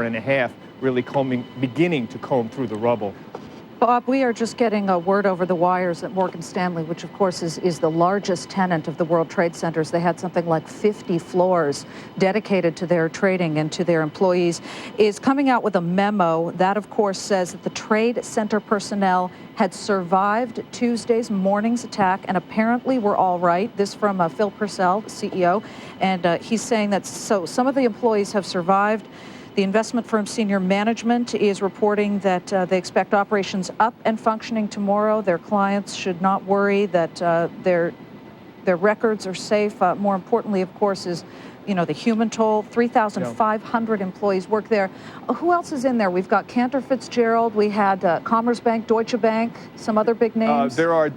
and a half, really beginning to comb through the rubble. Bob, we are just getting a word over the wires that Morgan Stanley, which of course is the largest tenant of the World Trade Centers, they had something like 50 floors dedicated to their trading and to their employees, is coming out with a memo that of course says that the Trade Center personnel had survived Tuesday's morning's attack and apparently were all right. This from Phil Purcell, the CEO, and he's saying that some of the employees have survived. The investment firm's senior management is reporting that they expect operations up and functioning tomorrow. Their clients should not worry that their records are safe. More importantly, of course, is the human toll. 3,500 employees work there. Who else is in there? We've got Cantor Fitzgerald. We had Commerzbank, Deutsche Bank, some other big names. There are.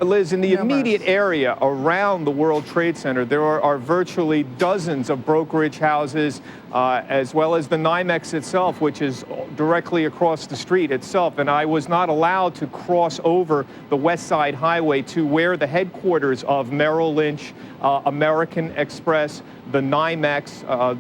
Liz, in the immediate area around the World Trade Center, there are virtually dozens of brokerage houses, as well as the NYMEX itself, which is directly across the street itself. And I was not allowed to cross over the West Side Highway to where the headquarters of Merrill Lynch, American Express, the NYMEX,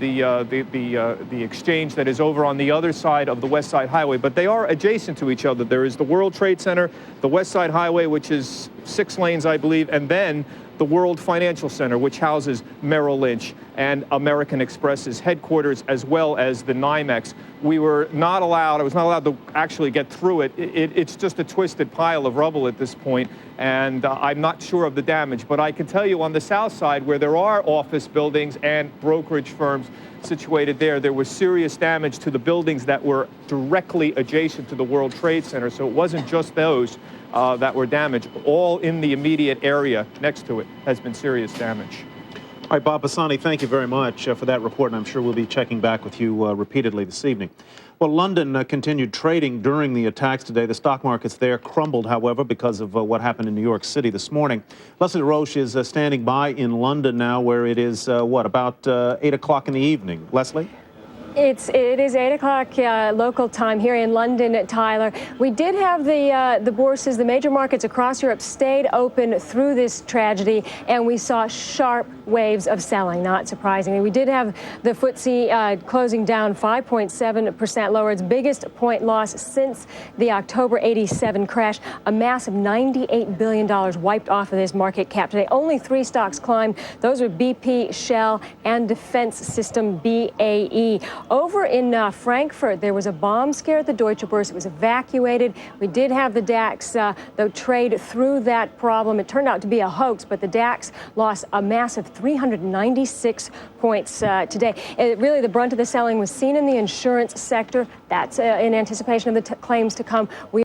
the exchange that is over on the other side of the West Side Highway. But they are adjacent to each other. There is the World Trade Center, the West Side Highway, which is 6 lanes, I believe, and then the World Financial Center, which houses Merrill Lynch and American Express's headquarters, as well as the NYMEX. I was not allowed to actually get through it. It's just a twisted pile of rubble at this point, and I'm not sure of the damage. But I can tell you on the south side, where there are office buildings and brokerage firms situated there was serious damage to the buildings that were directly adjacent to the World Trade Center. So it wasn't just those that were damaged. All in the immediate area next to it has been serious damage. All right, Bob Pisani, thank you very much for that report, and I'm sure we'll be checking back with you repeatedly this evening. Well, London continued trading during the attacks today. The stock markets there crumbled, however, because of what happened in New York City this morning. Leslie Roche is standing by in London now, where it is, about 8 o'clock in the evening. Leslie? It is 8 o'clock local time here in London, Tyler. We did have the bourses, the major markets across Europe stayed open through this tragedy, and we saw sharp waves of selling, not surprisingly. We did have the FTSE closing down 5.7% lower, its biggest point loss since the October '87 crash. A massive $98 billion wiped off of this market cap today. Only 3 stocks climbed. Those are BP, Shell, and Defense System BAE. Over in Frankfurt, there was a bomb scare at the Deutsche Börse. It was evacuated. We did have the DAX, though, trade through that problem. It turned out to be a hoax, but the DAX lost a massive 396 points today. Really, the brunt of the selling was seen in the insurance sector. That's in anticipation of the claims to come. We